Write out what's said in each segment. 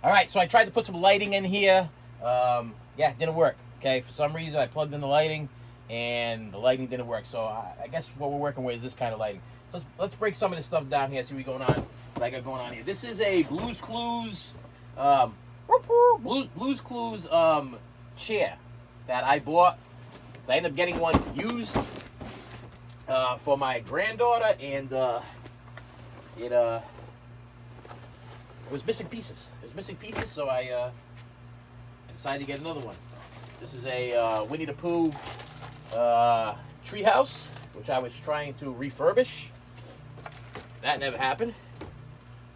All right, so I tried to put some lighting in here. Yeah, it didn't work. Okay, for some reason I plugged in the lighting, and the lighting didn't work. So I guess what we're working with is this kind of lighting. So let's break some of this stuff down here. See what I got going on here. This is a Blues Clues, Blues Clues chair that I bought. So I ended up getting one used for my granddaughter, and it was missing pieces. It was missing pieces, so I decided to get another one. This is a Winnie the Pooh treehouse, which I was trying to refurbish. That never happened.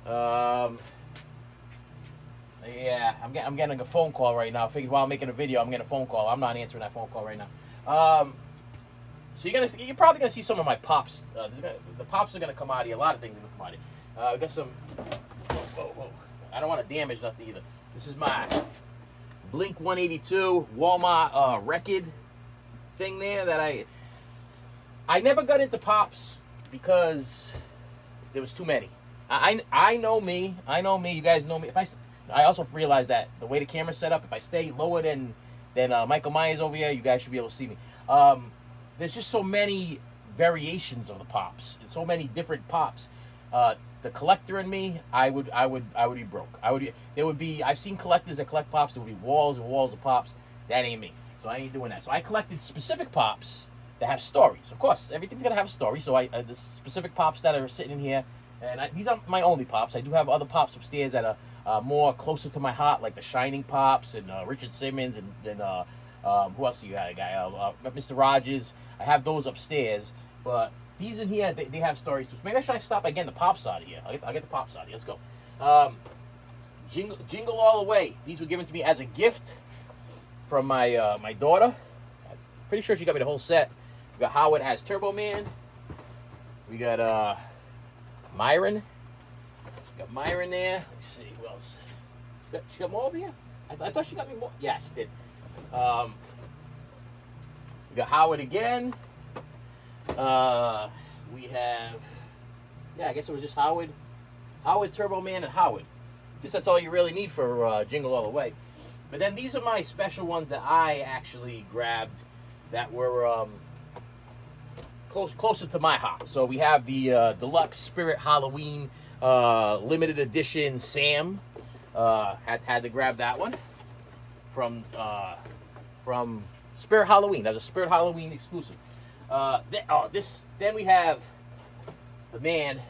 Yeah, I'm getting a phone call right now. I figured while I'm making a video, I'm getting a phone call. I'm not answering that phone call right now. So you're probably gonna see some of my pops. The pops are gonna come out here. A lot of things are gonna come out here. We got some. Whoa. I don't want to damage nothing either. This is my Blink 182 Walmart record thing there that I never got into pops because there was too many. I know me. You guys know me. I also realized that the way the camera's set up, if I stay lower than Michael Myers over here, you guys should be able to see me. There's just so many variations of the pops and so many different pops. The collector in me, I would be broke. I've seen collectors that collect pops. There would be walls and walls of pops. That ain't me. So I ain't doing that. So I collected specific pops that have stories. Of course, everything's gonna have a story. So the specific pops that are sitting in here, and these aren't my only pops. I do have other pops upstairs that are more closer to my heart, like the Shining pops and Richard Simmons and who else do you got? A guy, Mr. Rogers. I have those upstairs, but these in here, they have stories too. So maybe I should stop by getting the pops out of here. I'll get the pops out of here. Let's go. Jingle All the Way. These were given to me as a gift from my my daughter. I'm pretty sure she got me the whole set. We got Howard as Turbo Man. We got Myron. We got Myron there. Let me see who else. She got more over here. I thought she got me more. Yeah, she did. We got Howard again. We have, I guess it was just Howard, Turbo Man, and Howard. Guess that's all you really need for Jingle All the Way. But then these are my special ones that I actually grabbed that were closer to my heart. So we have the Deluxe Spirit Halloween limited edition Sam. Had to grab that one from Spirit Halloween. That was a Spirit Halloween exclusive. Then we have the man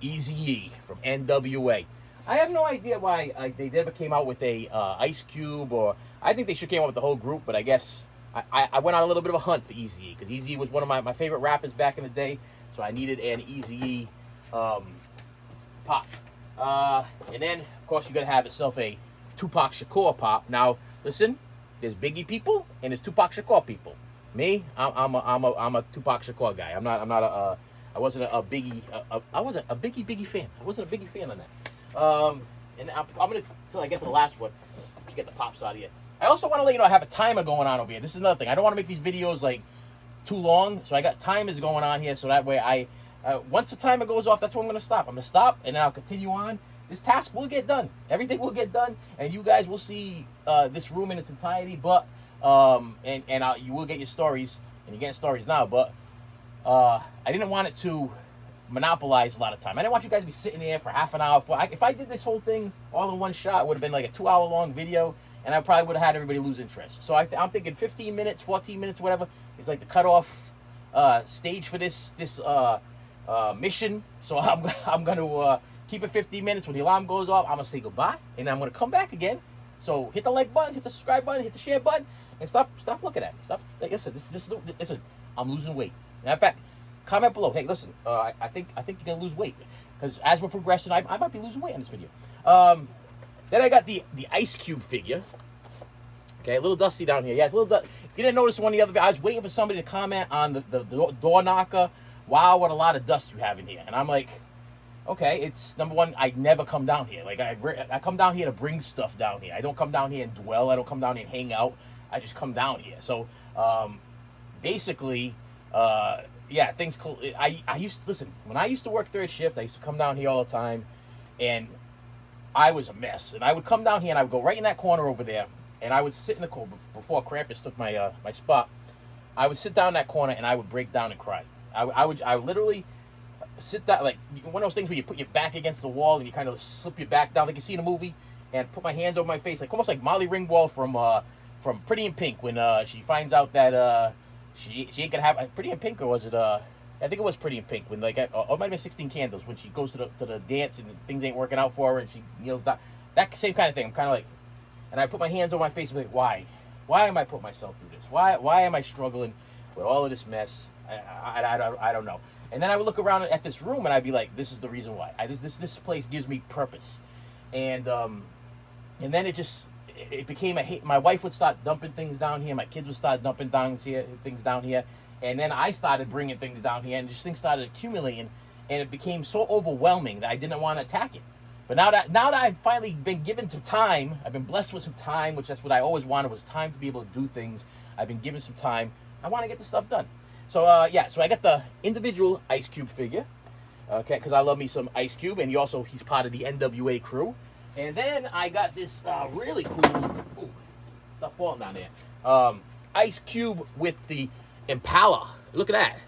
Eazy-E from NWA. I have no idea why they never came out with a Ice Cube, or I think they should came out with the whole group. But I guess I went on a little bit of a hunt for Eazy-E because Eazy-E was one of my favorite rappers back in the day. So I needed an Eazy-E pop. And then of course you gotta have yourself a Tupac Shakur pop. Now listen, there's Biggie people and there's Tupac Shakur people. Me, I'm a Tupac Shakur guy. I wasn't a Biggie. I wasn't a Biggie fan. I wasn't a Biggie fan on that. And I'm gonna till I get to the last one to get the pops out of here. I also want to let you know I have a timer going on over here. This is another thing. I don't want to make these videos like too long, so I got timers going on here. So that way, once the timer goes off, that's when I'm gonna stop. I'm gonna stop and then I'll continue on. This task will get done. Everything will get done, and you guys will see this room in its entirety. But you will get your stories, and you're getting stories now, but I didn't want it to monopolize a lot of time. I didn't want you guys to be sitting there for half an hour. If I did this whole thing all in one shot, it would have been like a 2-hour long video, and I probably would have had everybody lose interest. So I'm thinking 15 minutes, 14 minutes, whatever, is like the cutoff stage for this mission. So I'm going to keep it 15 minutes. When the alarm goes off, I'm going to say goodbye, and I'm going to come back again. So hit the like button, hit the subscribe button, hit the share button, and stop looking at me. Stop. Listen, I'm losing weight. In fact, comment below. Hey, listen, I think you're gonna lose weight because as we're progressing, I might be losing weight in this video. Then I got the Ice Cube figure. Okay, a little dusty down here. Yeah, it's a little dusty. If you didn't notice one of the other videos, I was waiting for somebody to comment on the door knocker. Wow, what a lot of dust you have in here. And I'm like, okay, it's number one, I never come down here. Like I come down here to bring stuff down here. I don't come down here and dwell. I don't come down here and hang out. I just come down here. So basically, yeah, things. I used to listen when I used to work third shift. I used to come down here all the time, and I was a mess. And I would come down here and I would go right in that corner over there, and I would sit in the corner before Krampus took my my spot. I would sit down in that corner and I would break down and cry. I would literally sit down, like one of those things where you put your back against the wall and you kind of slip your back down like you see in a movie, and put my hands over my face, like almost like Molly Ringwald from Pretty in Pink, when she finds out that she ain't gonna have Pretty in Pink, or was it I think it was Pretty in Pink, when like, or it might have been 16 Candles, when she goes to the dance and things ain't working out for her and she kneels down. That same kind of thing. I'm kind of like, and I put my hands over my face and be like, why am I putting myself through this? Why am I struggling with all of this mess? I don't know. And then I would look around at this room and I'd be like, this is the reason why. This place gives me purpose. And then it became a hate. My wife would start dumping things down here. My kids would start dumping things down here. And then I started bringing things down here, and just things started accumulating, and it became so overwhelming that I didn't want to attack it. But now that I've finally been given some time, I've been blessed with some time, which that's what I always wanted, was time to be able to do things. I've been given some time. I want to get this stuff done. So yeah, so I got the individual Ice Cube figure, okay, because I love me some Ice Cube, and he's part of the NWA crew. And then I got this really cool, stuff falling down there, Ice Cube with the Impala. Look at that.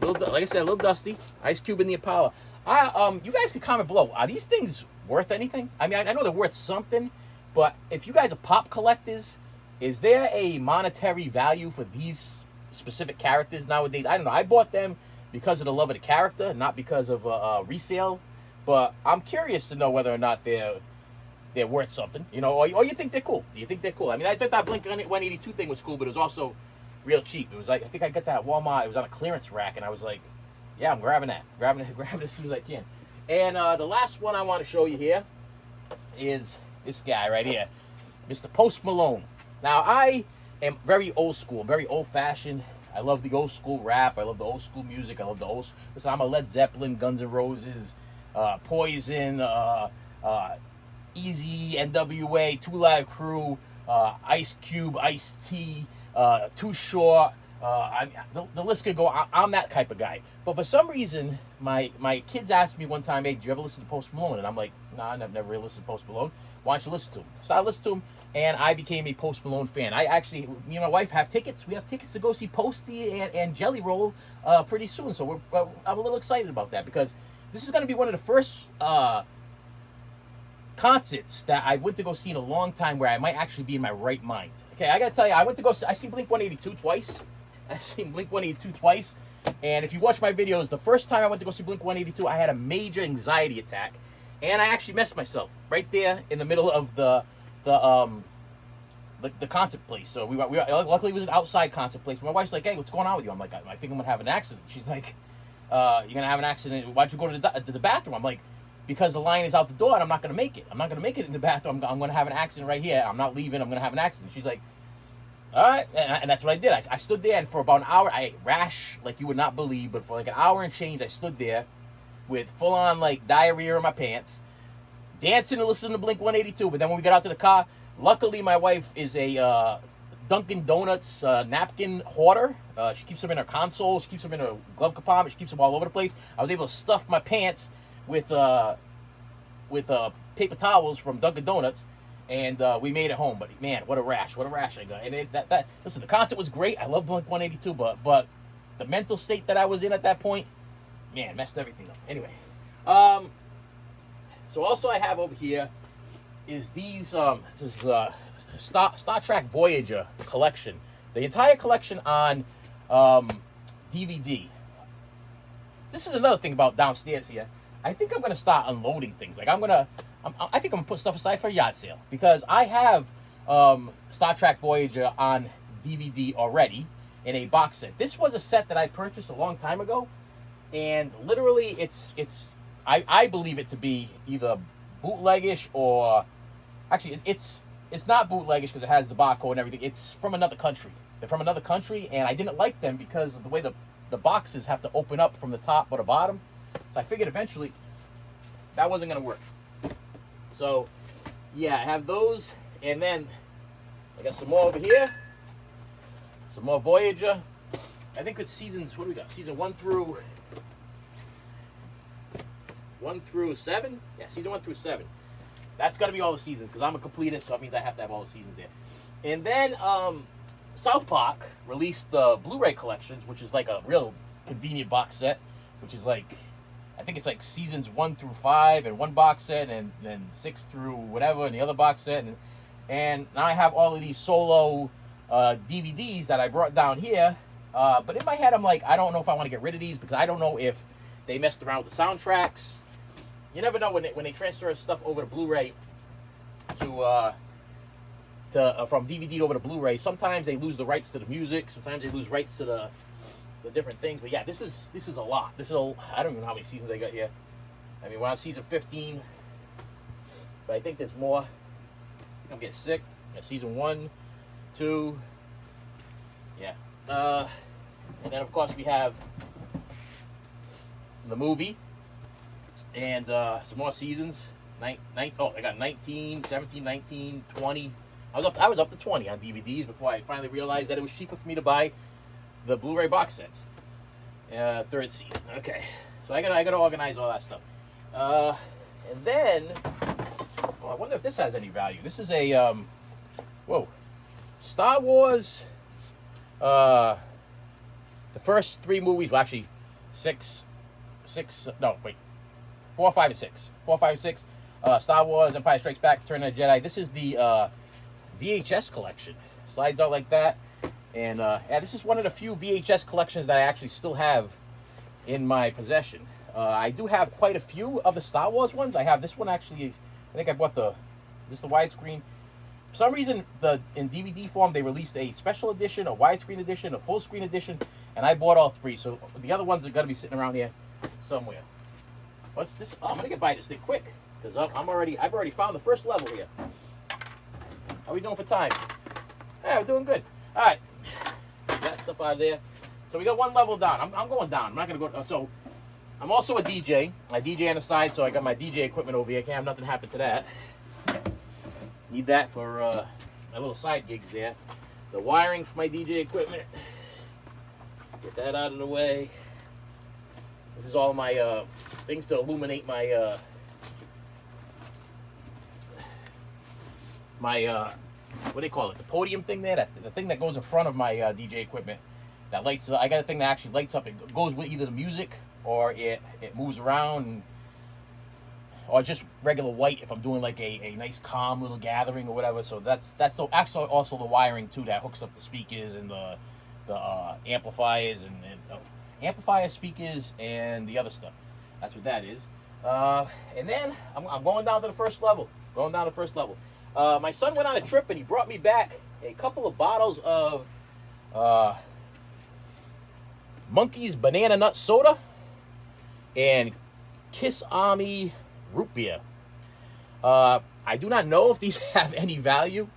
Like I said, a little dusty. Ice Cube in the Impala. You guys can comment below. Are these things worth anything? I mean, I know they're worth something, but if you guys are pop collectors, is there a monetary value for these specific characters nowadays? I don't know. I bought them because of the love of the character, not because of resale. But I'm curious to know whether or not they're worth something, you know, or you think they're cool. Do you think they're cool? I mean, I thought that Blink-182 thing was cool, but it was also real cheap. It was like, I think I got that at Walmart. It was on a clearance rack, and I was like, yeah, I'm grabbing that. Grabbing it as soon as I can. And the last one I want to show you here is this guy right here, Mr. Post Malone. Now, I am very old school, very old-fashioned. I love the old school rap. I love the old school music. I love the old. Listen, I'm a Led Zeppelin, Guns N' Roses, Poison, Easy, NWA, 2 Live Crew, Ice Cube, Ice-T, Too Short. The list could go. I'm that type of guy. But for some reason, my kids asked me one time, "Hey, do you ever listen to Post Malone?" And I'm like, "Nah, I've never really listened to Post Malone. Why don't you listen to him?" So I listened to him, and I became a Post Malone fan. I actually, me and my wife have tickets. We have tickets to go see Posty and Jelly Roll pretty soon. So I'm a little excited about that, because this is going to be one of the first concerts that I went to go see in a long time where I might actually be in my right mind. Okay, I got to tell you, I seen Blink-182 twice. I've seen Blink-182 twice. And if you watch my videos, the first time I went to go see Blink-182, I had a major anxiety attack. And I actually messed myself right there in the middle of the concert place. So we were luckily it was an outside concert place. My wife's like, "Hey, what's going on with you?" I'm like, "I think I'm gonna have an accident." She's like, "You're gonna have an accident? Why'd you go to the bathroom?" I'm like, "Because the line is out the door and I'm not gonna make it. I'm not gonna make it in the bathroom. I'm gonna have an accident right here. I'm not leaving. I'm gonna have an accident." She's like, "All right," and that's what I did. I stood there, and for about an hour, I rash like you would not believe. But for like an hour and change, I stood there with full on like diarrhea in my pants, dancing and listening to Blink-182. But then when we got out to the car, luckily my wife is a Dunkin' Donuts napkin hoarder. She keeps them in her console. She keeps them in her glove compartment. She keeps them all over the place. I was able to stuff my pants with paper towels from Dunkin' Donuts, and we made it home. But man, what a rash I got. And listen, the concert was great. I love Blink-182, but the mental state that I was in at that point, man, messed everything up. Anyway, so also I have over here is these this is Star Trek Voyager collection, the entire collection on DVD. This is another thing about downstairs here. I think I'm gonna start unloading things. Like I think I'm gonna put stuff aside for a yard sale, because I have Star Trek Voyager on DVD already in a box set. This was a set that I purchased a long time ago, and literally I believe it to be either bootleggish, or actually it's not bootleggish because it has the barcode and everything. It's from another country. They're from another country, and I didn't like them because of the way the boxes have to open up from the top or the bottom. So I figured eventually that wasn't going to work. So, yeah, I have those. And then I got some more over here. Some more Voyager. I think it's seasons, what do we got? Season 1 through 1 through 7. Yeah, season 1 through 7. That's got to be all the seasons because I'm a completist, so that means I have to have all the seasons there. And then South Park released the Blu-ray collections, which is like a real convenient box set, which is like, I think it's like seasons 1 through 5 and one box set, and then 6 through whatever in the other box set. And now I have all of these solo DVDs that I brought down here. But in my head, I'm like, I don't know if I want to get rid of these because I don't know if they messed around with the soundtracks. You never know when they transfer stuff over to Blu-ray to from DVD over to Blu-ray. Sometimes they lose the rights to the music. Sometimes they lose rights to the different things. But yeah, this is a lot. I don't even know how many seasons I got here. I mean, we're on season 15, but I think there's more. I think I'm getting sick. Yeah, season 1, 2, yeah. And then of course we have the movie. And some more seasons. I got 19, 17, 19, 20. I was up to 20 on DVDs before I finally realized that it was cheaper for me to buy the Blu-ray box sets. Third season. Okay, so I gotta organize all that stuff. And then, I wonder if this has any value. This is a Star Wars. The first 3 movies. Well, actually, 4, 5, and 6. 4, 5, and 6. Star Wars, Empire Strikes Back, Return of the Jedi. This is the VHS collection. Slides out like that. And this is one of the few VHS collections that I actually still have in my possession. I do have quite a few of the Star Wars ones. I have this one actually. I think I bought the widescreen. For some reason, in DVD form, they released a special edition, a widescreen edition, a full screen edition, and I bought all 3. So the other ones are going to be sitting around here somewhere. What's this? Oh, I'm gonna get by this thing quick because I've already found the first level here. How are we doing for time? Yeah, we're doing good. All right, that stuff out of there. So we got one level down. I'm going down. I'm not gonna go. So I'm also a DJ. I DJ on the side, so I got my DJ equipment over here. Can't have nothing happen to that. Need that for my little side gigs there. The wiring for my DJ equipment. Get that out of the way. This is all my things to illuminate my what do they call it? The podium thing there, the thing that goes in front of my DJ equipment. That lights. I got a thing that actually lights up. It goes with either the music or it moves around, or just regular white if I'm doing like a nice calm little gathering or whatever. So that's actually also the wiring too that hooks up the speakers and the amplifiers and amplifier speakers and the other stuff. That's what that is. And then I'm going down to the first level. My son went on a trip and he brought me back a couple of bottles of Monkey's Banana Nut Soda and Kiss Army Root Beer. I do not know if these have any value,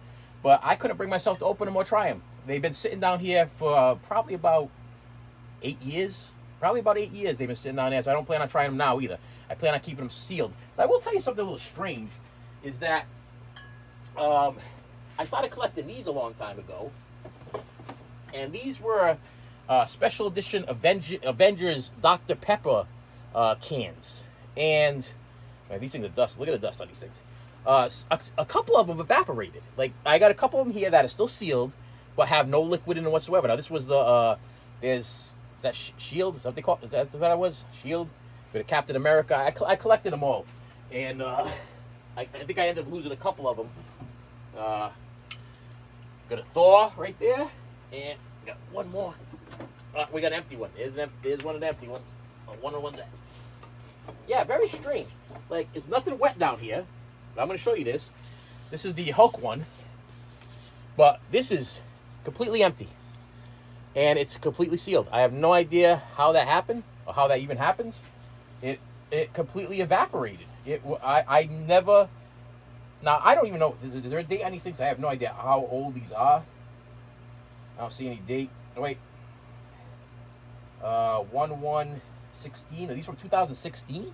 but I couldn't bring myself to open them or try them. They've been sitting down here for probably about 8 years. They've been sitting down there, so I don't plan on trying them now either. I plan on keeping them sealed. But I will tell you something a little strange, is that I started collecting these a long time ago, and these were special edition Avengers Dr. Pepper cans. And these things are dust. Look at the dust on these things. A couple of them evaporated. Like, I got a couple of them here that are still sealed, but have no liquid in them whatsoever. Now, this was is that Shield? Is that what they call it? That's what I was? Shield? For the Captain America. I collected them all. And I think I ended up losing a couple of them. Got a Thor right there. And got one more. We got an empty one. There's one of the empty ones. One of the ones that... Yeah, very strange. Like, it's nothing wet down here. But I'm going to show you this. This is the Hulk one. But this is completely empty. And it's completely sealed. I have no idea how that happened or how that even happens. It completely evaporated. I never... Now, I don't even know... Is there a date on these things? I have no idea how old these are. I don't see any date. Oh, wait. 1/1/16. Are these from 2016?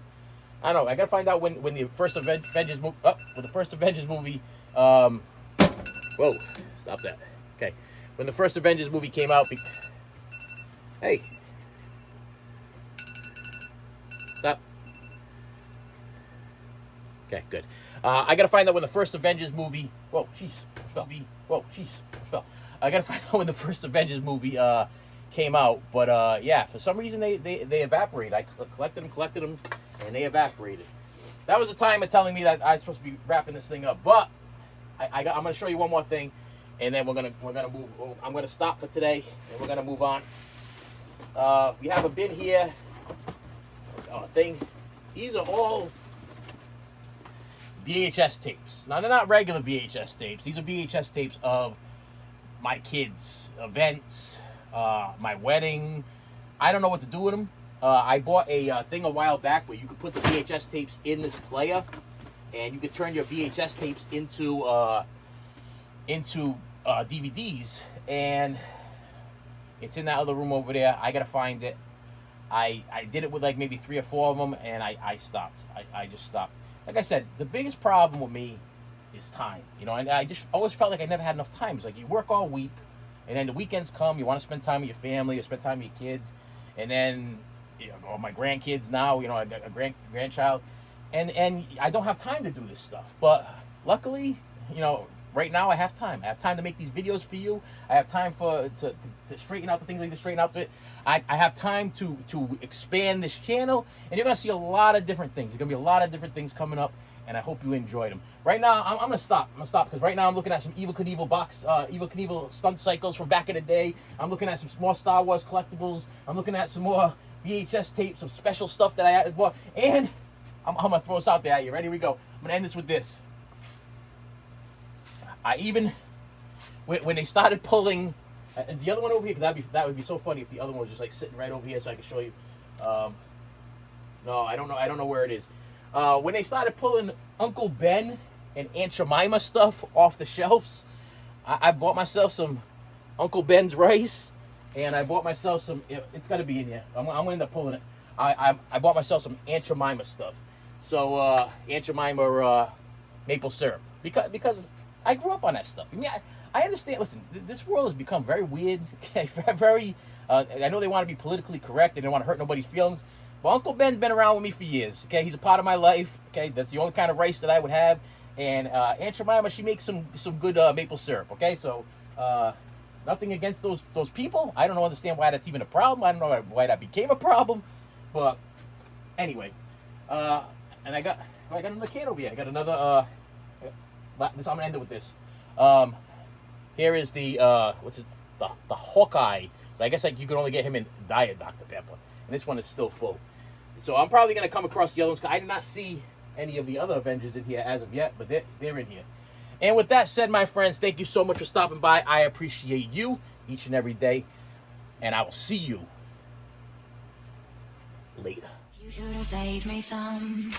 I don't know. I gotta find out when the first Avengers movie... when the first Avengers movie... Whoa. Stop that. Okay. When the first Avengers movie came out... Hey. Stop. Okay, good. I gotta find out when the first Avengers movie. Whoa, jeez, fell. Whoa, jeez, fell. I gotta find out when the first Avengers movie came out. But yeah, for some reason they evaporated. I collected them, and they evaporated. That was the time of telling me that I was supposed to be wrapping this thing up. But I'm gonna show you one more thing, and then we're gonna move. I'm gonna stop for today, and we're gonna move on. We have a bin here. Thing. These are all VHS tapes. Now, they're not regular VHS tapes. These are VHS tapes of my kids' events, my wedding. I don't know what to do with them. I bought a thing a while back where you could put the VHS tapes in this player, and you could turn your VHS tapes into DVDs, and it's in that other room over there. I gotta find it. I did it with like maybe 3 or 4 of them, and I stopped. I just stopped. Like I said, the biggest problem with me is time. You know, and I just always felt like I never had enough time. It's like you work all week, and then the weekends come, you want to spend time with your family, or spend time with your kids, and then, you know, my grandkids now, you know, I got a grandchild, and I don't have time to do this stuff. But luckily, you know, right now I have time. I have time to make these videos for you. I have time to straighten out the things I need to straighten out. I have time to expand this channel, and you're going to see a lot of different things. There's going to be a lot of different things coming up, and I hope you enjoyed them. Right now, I'm going to stop. Because right now I'm looking at some Evel Knievel stunt cycles from back in the day. I'm looking at some more Star Wars collectibles. I'm looking at some more VHS tapes of special stuff that I bought. And I'm going to throw this out there at you. Ready? Here we go. I'm going to end this with this. When they started pulling, is the other one over here? Because that would be so funny if the other one was just like sitting right over here, so I could show you. No, I don't know where it is. When they started pulling Uncle Ben and Aunt Jemima stuff off the shelves, I bought myself some Uncle Ben's rice, and I bought myself some. It's got to be in here. I'm gonna end up pulling it. I bought myself some Aunt Jemima stuff. So Aunt Jemima maple syrup because I grew up on that stuff. I mean, I understand. Listen, this world has become very weird. Okay, very. I know they want to be politically correct and they don't want to hurt nobody's feelings. But Uncle Ben's been around with me for years. Okay, he's a part of my life. Okay, that's the only kind of rice that I would have. And Aunt Jemima, she makes some good maple syrup. Okay, so nothing against those people. I don't understand why that's even a problem. I don't know why that became a problem. But anyway, and I got another can over here. I got another. I'm gonna end it with this. Here is the the Hawkeye. But I guess you could only get him in Diet Dr. Pepper, and this one is still full. So I'm probably gonna come across the other ones. I did not see any of the other Avengers in here as of yet, but they're in here. And with that said, my friends, thank you so much for stopping by. I appreciate you each and every day, and I will see you later. You should have saved me some.